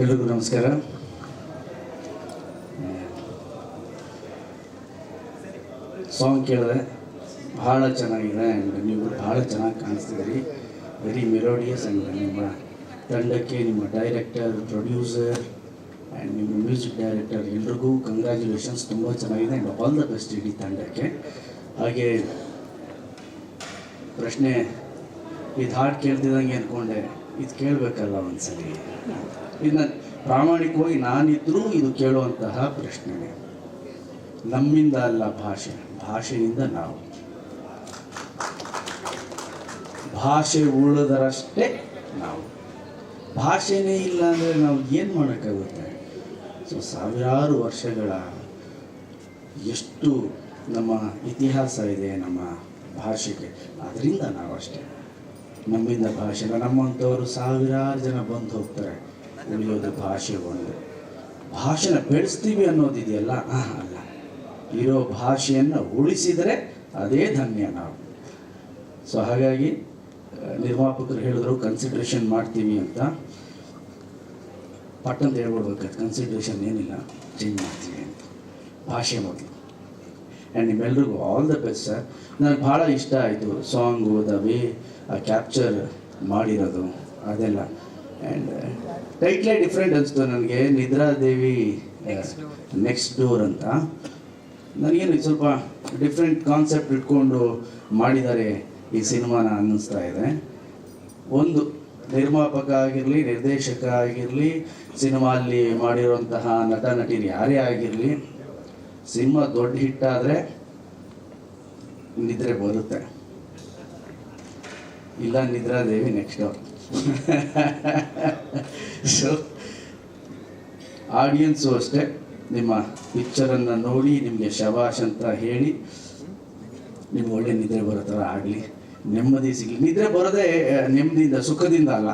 ಎಲ್ರಿಗೂ ನಮಸ್ಕಾರ. ಸಾಂಗ್ ಕೇಳಿದೆ, ಭಾಳ ಚೆನ್ನಾಗಿದೆ ಆ್ಯಂಡ್ ನೀವು ಭಾಳ ಚೆನ್ನಾಗಿ ಕಾಣಿಸ್ತಿದ್ದೀರಿ. ವೆರಿ ಮೆಲೋಡಿಯಸ್ ಆ್ಯಂಡ್ ನಿಮ್ಮ ತಂಡಕ್ಕೆ, ನಿಮ್ಮ ಡೈರೆಕ್ಟರ್, ಪ್ರೊಡ್ಯೂಸರ್ ಆ್ಯಂಡ್ ನಿಮ್ಮ ಮ್ಯೂಸಿಕ್ ಡೈರೆಕ್ಟರ್ ಎಲ್ರಿಗೂ ಕಂಗ್ರ್ಯಾಚುಲೇಷನ್ಸ್. ತುಂಬ ಚೆನ್ನಾಗಿದೆ ಆ್ಯಂಡ್ ಆಲ್ ದ ಬೆಸ್ಟ್ ಇಡೀ ತಂಡಕ್ಕೆ. ಹಾಗೆ ಪ್ರಶ್ನೆ, ಇದು ಹಾಡು ಕೇಳ್ತಿದ್ದಂಗೆ ಅಂದ್ಕೊಂಡೆ, ಇದು ಕೇಳಬೇಕಲ್ಲ ಒಂದ್ಸಲಿ. ಇದನ್ನ ಪ್ರಾಮಾಣಿಕವಾಗಿ ನಾನಿದ್ರೂ ಇದು ಕೇಳುವಂತಹ ಪ್ರಶ್ನೆ. ನಮ್ಮಿಂದ ಅಲ್ಲ ಭಾಷೆ, ಭಾಷೆಯಿಂದ ನಾವು. ಭಾಷೆ ಉಳಿದರಷ್ಟೇ ನಾವು. ಭಾಷೆನೇ ಇಲ್ಲ ಅಂದರೆ ನಾವು ಏನು ಮಾಡೋಕ್ಕಾಗುತ್ತೆ? ಸೊ ಸಾವಿರಾರು ವರ್ಷಗಳ ಎಷ್ಟು ನಮ್ಮ ಇತಿಹಾಸ ಇದೆ ನಮ್ಮ ಭಾಷೆಗೆ, ಅದರಿಂದ ನಾವು ಅಷ್ಟೇ. ನಮ್ಮಿಂದ ಭಾಷೆ ಇಲ್ಲ. ನಮ್ಮಂಥವರು ಸಾವಿರಾರು ಜನ ಬಂದು ಹೋಗ್ತಾರೆ, ಉಳಿಯೋದು ಭಾಷೆ ಒಂದು. ಭಾಷೆನ ಬೆಳೆಸ್ತೀವಿ ಅನ್ನೋದಿದೆಯಲ್ಲ, ಅಲ್ಲ. ಇರೋ ಭಾಷೆಯನ್ನು ಉಳಿಸಿದರೆ ಅದೇ ಧನ್ಯ ನಾವು. ಸೊ ಹಾಗಾಗಿ ನಿರ್ಮಾಪಕರು ಹೇಳಿದ್ರು ಕನ್ಸಿಡ್ರೇಷನ್ ಮಾಡ್ತೀವಿ ಅಂತ. ಪಟ್ಟಂತ ಹೇಳ್ಬಿಡ್ಬೇಕಾದ್ರೆ ಕನ್ಸಿಡ್ರೇಷನ್ ಏನಿಲ್ಲ, ಚೇಂಜ್ ಮಾಡ್ತೀವಿ ಅಂತ. ಭಾಷೆ ಮೊದಲು. ಆ್ಯಂಡ್ ನಿಮ್ಮೆಲ್ರಿಗೂ ಆಲ್ ದ ಬೆಸ್ಟ್ ಸರ್. ನನಗೆ ಭಾಳ ಇಷ್ಟ ಆಯಿತು ಸಾಂಗು, ದ ವೇ ಕ್ಯಾಪ್ಚರ್ ಮಾಡಿರೋದು ಅದೆಲ್ಲ. ಆ್ಯಂಡ್ ಟೈಟ್ಲೇ ಡಿಫ್ರೆಂಟ್ ಅನಿಸ್ತು ನನಗೆ, ನಿದ್ರಾದೇವಿ ನೆಕ್ಸ್ಟ್ ಡೋರ್ ಅಂತ. ನನಗೇನು ಸ್ವಲ್ಪ ಡಿಫ್ರೆಂಟ್ ಕಾನ್ಸೆಪ್ಟ್ ಇಟ್ಕೊಂಡು ಮಾಡಿದ್ದಾರೆ ಈ ಸಿನಿಮಾನ ಅನ್ನಿಸ್ತಾ ಇದೆ. ಒಂದು ನಿರ್ಮಾಪಕ ಆಗಿರಲಿ, ನಿರ್ದೇಶಕ ಆಗಿರಲಿ, ಸಿನಿಮಾಲ್ಲಿ ಮಾಡಿರುವಂತಹ ನಟ ನಟಿರು ಯಾರೇ ಆಗಿರಲಿ, ಸಿನಿಮಾ ದೊಡ್ಡ ಹಿಟ್ಟಾದರೆ ನಿದ್ರೆ ಬರುತ್ತೆ, ಇಲ್ಲ ನಿದ್ರಾದೇವಿ ನೆಕ್ಸ್ಟ್ ಡೋರ್. ಸೊ ಆಡಿಯನ್ಸು ಅಷ್ಟೇ, ನಿಮ್ಮ ಪಿಕ್ಚರನ್ನು ನೋಡಿ ನಿಮಗೆ ಶಬಾಷ್ ಅಂತ ಹೇಳಿ ನಿಮ್ಗೆ ಒಳ್ಳೆ ನಿದ್ರೆ ಬರೋ ಥರ ಆಗಲಿ, ನೆಮ್ಮದಿ ಸಿಗಲಿ. ನಿದ್ರೆ ಬರೋದೇ ನೆಮ್ಮದಿಯಿಂದ, ಸುಖದಿಂದ ಅಲ್ಲ.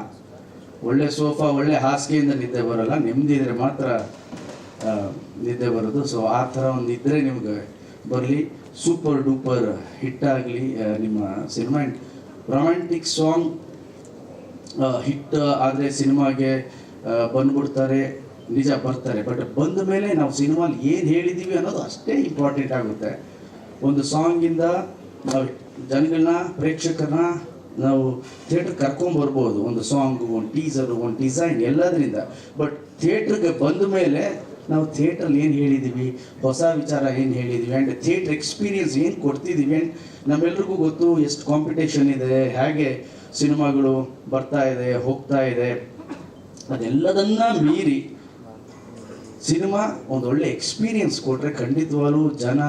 ಒಳ್ಳೆ ಸೋಫಾ, ಒಳ್ಳೆ ಹಾಸಿಗೆಯಿಂದ ನಿದ್ದೆ ಬರೋಲ್ಲ, ನೆಮ್ಮದಿ ಇದ್ದರೆ ಮಾತ್ರ ನಿದ್ದೆ ಬರೋದು. ಸೊ ಆ ಥರ ಒಂದು ನಿದ್ರೆ ನಿಮ್ಗೆ ಬರಲಿ, ಸೂಪರ್ ಡೂಪರ್ ಹಿಟ್ಟಾಗಲಿ ನಿಮ್ಮ ಸಿನಿಮಾ. ರೊಮ್ಯಾಂಟಿಕ್ ಸಾಂಗ್ ಹಿಟ್ ಆದರೆ ಸಿನಿಮಾಗೆ ಬಂದ್ಬಿಡ್ತಾರೆ, ನಿಜ ಬರ್ತಾರೆ. ಬಟ್ ಬಂದ ಮೇಲೆ ನಾವು ಸಿನಿಮಾಲಿ ಏನು ಹೇಳಿದ್ದೀವಿ ಅನ್ನೋದು ಅಷ್ಟೇ ಇಂಪಾರ್ಟೆಂಟ್ ಆಗುತ್ತೆ. ಒಂದು ಸಾಂಗಿಂದ ನಾವು ಜನಗಳನ್ನ, ಪ್ರೇಕ್ಷಕರನ್ನ ನಾವು ಥಿಯೇಟ್ರಿಗೆ ಕರ್ಕೊಂಬರ್ಬೋದು. ಒಂದು ಸಾಂಗು, ಒಂದು ಟೀಸರು, ಒಂದು ಡಿಸೈನ್ ಎಲ್ಲದರಿಂದ. ಬಟ್ ಥಿಯೇಟ್ರಿಗೆ ಬಂದ ಮೇಲೆ ನಾವು ಥಿಯೇಟ್ರಲ್ಲಿ ಏನು ಹೇಳಿದ್ದೀವಿ, ಹೊಸ ವಿಚಾರ ಏನು ಹೇಳಿದ್ದೀವಿ, ಆ್ಯಂಡ್ ಥಿಯೇಟ್ರ್ ಎಕ್ಸ್ಪೀರಿಯನ್ಸ್ ಏನು ಕೊಡ್ತಿದ್ದೀವಿ. ಆ್ಯಂಡ್ ನಮ್ಮೆಲ್ರಿಗೂ ಗೊತ್ತು ಎಷ್ಟು ಕಾಂಪಿಟೇಷನ್ ಇದೆ, ಹೇಗೆ ಸಿನಿಮಾಗಳು ಬರ್ತಾ ಇದೆ, ಹೋಗ್ತಾ ಇದೆ. ಅದೆಲ್ಲದನ್ನ ಮೀರಿ ಸಿನಿಮಾ ಒಂದು ಒಳ್ಳೆ ಎಕ್ಸ್ಪೀರಿಯನ್ಸ್ ಕೊಟ್ಟರೆ ಖಂಡಿತವಾಗ್ಲೂ ಜನ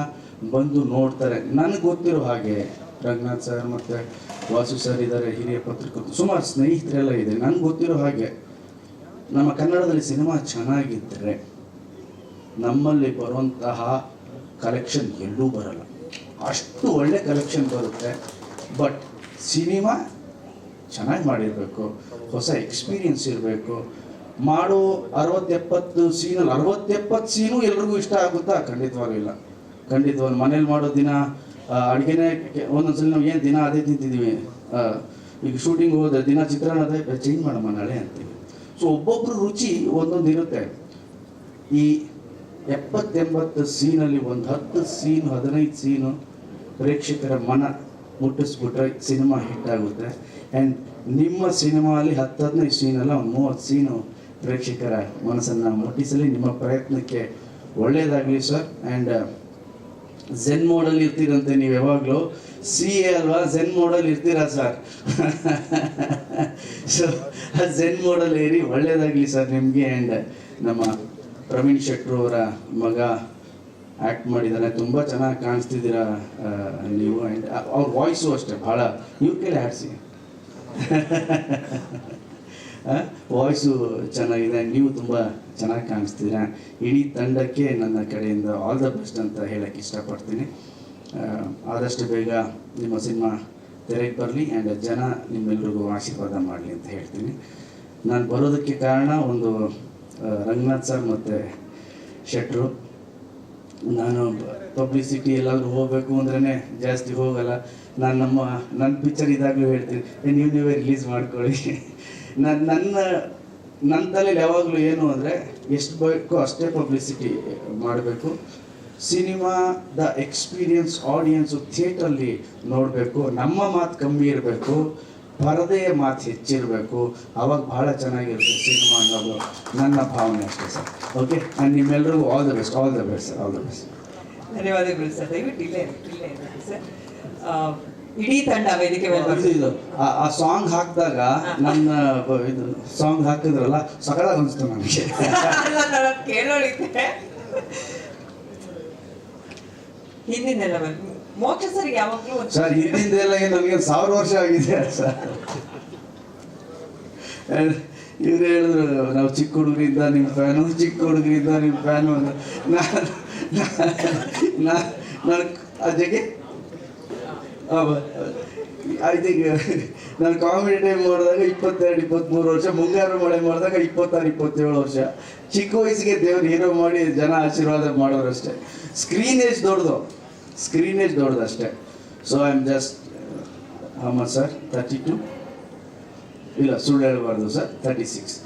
ಬಂದು ನೋಡ್ತಾರೆ. ನನಗೆ ಗೊತ್ತಿರೋ ಹಾಗೆ ರಂಗನಾಥ್ ಸರ್ ಮತ್ತು ವಾಸು ಸರ್ ಇದ್ದಾರೆ, ಹಿರಿಯ ಪತ್ರಕರ್ತರು, ಸುಮಾರು ಸ್ನೇಹಿತರೆಲ್ಲ ಇದೆ. ನನಗೆ ಗೊತ್ತಿರೋ ಹಾಗೆ ನಮ್ಮ ಕನ್ನಡದಲ್ಲಿ ಸಿನಿಮಾ ಚೆನ್ನಾಗಿದ್ದರೆ ನಮ್ಮಲ್ಲಿ ಬರುವಂತಹ ಕಲೆಕ್ಷನ್ ಎಲ್ಲೂ ಬರಲ್ಲ. ಅಷ್ಟು ಒಳ್ಳೆ ಕಲೆಕ್ಷನ್ ಬರುತ್ತೆ. ಬಟ್ ಸಿನಿಮಾ ಚೆನ್ನಾಗಿ ಮಾಡಿರಬೇಕು, ಹೊಸ ಎಕ್ಸ್ಪೀರಿಯನ್ಸ್ ಇರಬೇಕು. ಮಾಡೋ 60-70 ಸೀನಲ್ಲಿ 60-70 ಸೀನು ಎಲ್ರಿಗೂ ಇಷ್ಟ ಆಗುತ್ತಾ? ಖಂಡಿತವಾಗ್ಲೂ ಇಲ್ಲ. ಖಂಡಿತವಾಗ್ಲೂ ಮನೇಲಿ ಮಾಡೋ ದಿನ ಅಡುಗೆನೇ ಒಂದೊಂದ್ಸಲ ನಾವು ಏನು ದಿನ ಅದೇ ತಿಂತಿದ್ದೀವಿ. ಈಗ ಶೂಟಿಂಗ್ ಹೋದ್ರೆ ದಿನ ಚಿತ್ರಾನ್ನ ಅದೇ, ಚೇಂಜ್ ಮಾಡಮ್ಮ ನಾಳೆ ಅಂತೀವಿ. ಸೊ ಒಬ್ಬೊಬ್ರು ರುಚಿ ಒಂದೊಂದು ಇರುತ್ತೆ. ಈ 70-80 ಸೀನಲ್ಲಿ ಒಂದು 10 ಸೀನು, 15 ಸೀನು ಪ್ರೇಕ್ಷಕರ ಮನ ಮುಟ್ಟಿಸ್ಬಿಟ್ರೆ ಸಿನಿಮಾ ಹಿಟ್ ಆಗುತ್ತೆ. ಆ್ಯಂಡ್ ನಿಮ್ಮ ಸಿನಿಮಾಲಿ 10-15 ಸೀನಲ್ಲ, ಒಂದು 30 ಸೀನು ಪ್ರೇಕ್ಷಕರ ಮನಸ್ಸನ್ನು ಮುಟ್ಟಿಸಲಿ. ನಿಮ್ಮ ಪ್ರಯತ್ನಕ್ಕೆ ಒಳ್ಳೆಯದಾಗಲಿ ಸರ್. ಆ್ಯಂಡ್ ಝೆನ್ ಮೋಡಲ್ಲಿ ಇರ್ತೀರಂತೆ ನೀವು ಯಾವಾಗಲೂ. CA ಅಲ್ವಾ, ಝೆನ್ ಮೋಡಲ್ಲಿ ಇರ್ತೀರಾ ಸರ್? ಸೊ ಝೆನ್ ಮೋಡಲ್ಲಿ ಏರಿ, ಒಳ್ಳೆಯದಾಗಲಿ ಸರ್ ನಿಮಗೆ. ಆ್ಯಂಡ್ ನಮ್ಮ ಪ್ರವೀಣ್ ಶೆಟ್ರು ಅವರ ಮಗ ಆ್ಯಕ್ಟ್ ಮಾಡಿದ್ದಾರೆ, ತುಂಬ ಚೆನ್ನಾಗಿ ಕಾಣಿಸ್ತಿದ್ದೀರಾ ನೀವು. ಆ್ಯಂಡ್ ಅವ್ರ ವಾಯ್ಸು ಅಷ್ಟೇ ಭಾಳ, ಇವ್ರ ಕೈಲಿ ಆಡಿಸಿ. ವಾಯ್ಸು ಚೆನ್ನಾಗಿದೆ, ನೀವು ತುಂಬ ಚೆನ್ನಾಗಿ ಕಾಣಿಸ್ತೀರಾ. ಇಡೀ ತಂಡಕ್ಕೆ ನನ್ನ ಕಡೆಯಿಂದ ಆಲ್ ದ ಬೆಸ್ಟ್ ಅಂತ ಹೇಳೋಕ್ಕೆ ಇಷ್ಟಪಡ್ತೀನಿ. ಆದಷ್ಟು ಬೇಗ ನಿಮ್ಮ ಸಿನಿಮಾ ತೆರೆಗೆ ಬರಲಿ ಆ್ಯಂಡ್ ಜನ ನಿಮ್ಮೆಲ್ರಿಗೂ ಆಶೀರ್ವಾದ ಮಾಡಲಿ ಅಂತ ಹೇಳ್ತೀನಿ. ನಾನು ಬರೋದಕ್ಕೆ ಕಾರಣ ಒಂದು ರಂಗನಾಥ್ ಸರ್ ಮತ್ತು ಶೆಟ್ರು. ನಾನು ಪಬ್ಲಿಸಿಟಿ ಎಲ್ಲಾದರೂ ಹೋಗಬೇಕು ಅಂದ್ರೇ ಜಾಸ್ತಿ ಹೋಗಲ್ಲ. ನಾನು ನನ್ನ ಪಿಕ್ಚರ್ ಇದಾಗಲೂ ಹೇಳ್ತೀನಿ, ನೀವೇ ರಿಲೀಸ್ ಮಾಡ್ಕೊಳ್ಳಿ. ನನ್ನ ನನ್ನ ತಲೆಯಲ್ಲಿ ಯಾವಾಗಲೂ ಏನು ಅಂದರೆ ಎಷ್ಟು ಬೇಕೋ ಅಷ್ಟೇ ಪಬ್ಲಿಸಿಟಿ ಮಾಡಬೇಕು. ಸಿನಿಮಾದ ಎಕ್ಸ್ಪೀರಿಯನ್ಸ್ ಆಡಿಯನ್ಸು ಥಿಯೇಟ್ರಲ್ಲಿ ನೋಡಬೇಕು. ನಮ್ಮ ಮಾತು ಕಮ್ಮಿ ಇರಬೇಕು, ಪರದೆಯ ಮಾತು ಹೆಚ್ಚಿರಬೇಕು. ಆವಾಗ ಭಾಳ ಚೆನ್ನಾಗಿರುತ್ತೆ ಸಿನಿಮಾ ಅನ್ನೋದು ನನ್ನ ಭಾವನೆ ಅಷ್ಟೇ ಸರ್. ಓಕೆ, ನಾನು ನಿಮ್ಮೆಲ್ಲರಿಗೂ all the best, all the best sir, all the best. ಧನ್ಯವಾದಗಳು ಸರ್. ದಯವಿಟ್ಟು ಇಲ್ಲೇ ಸರ್. ಇಡೀ ತಂಡ ವೇದಿಕೆ ಮೇಲೆ ಇದು ಆ ಸಾಂಗ್ ಹಾಕಿದಾಗ ನನ್ನ ಇದು ಸಾಂಗ್ ಹಾಕಿದ್ರಲ್ಲ ಸಕಲಾಗಿ ಅನಿಸ್ತು ನನಗೆ. ಕೇಳೋಳಿದ್ದೆ ಹಿಂದಿನೆಲ್ಲ ಮೋಕ್ಷ ಸರ್ ಯಾವಾಗಲೂ ಸರ್ ಹಿಂದಿಂದೆಲ್ಲ ಏನು ನನಗೆ 1000 ವರ್ಷ ಆಗಿದೆ ಸರ್. ಇವ್ರು ಹೇಳಿದ್ರು ನಾವು ಚಿಕ್ಕ ಹುಡುಗರಿಂದ ನಿಮ್ಮ ಫ್ಯಾನು, ಚಿಕ್ಕ ಹುಡುಗರಿಂದ ನಿಮ್ಮ ಫ್ಯಾನು ಅಂತ. ನಾನು ಅಜ್ಜಗೆ ಐ ಥಿಂಕ್ ನಾನು ಕಾಮಿಡಿ ಟೈಮ್ ಮಾಡಿದಾಗ 22-23 ವರ್ಷ, ಮುಂಗಾರು ಮಳೆ ಮಾಡಿದಾಗ 26-27 ವರ್ಷ. ಚಿಕ್ಕ ವಯಸ್ಸಿಗೆ ದೇವ್ರು ಹೀರೋ ಮಾಡಿ ಜನ ಆಶೀರ್ವಾದ ಮಾಡೋರು ಅಷ್ಟೇ. ಸ್ಕ್ರೀನೇಜ್ ದೊಡ್ಡದು ಅಷ್ಟೇ. So I am just sir 32 ಇಲ್ಲ ಸುಳ್ಳು ಹೇಳಬಾರ್ದು ಸರ್, 36.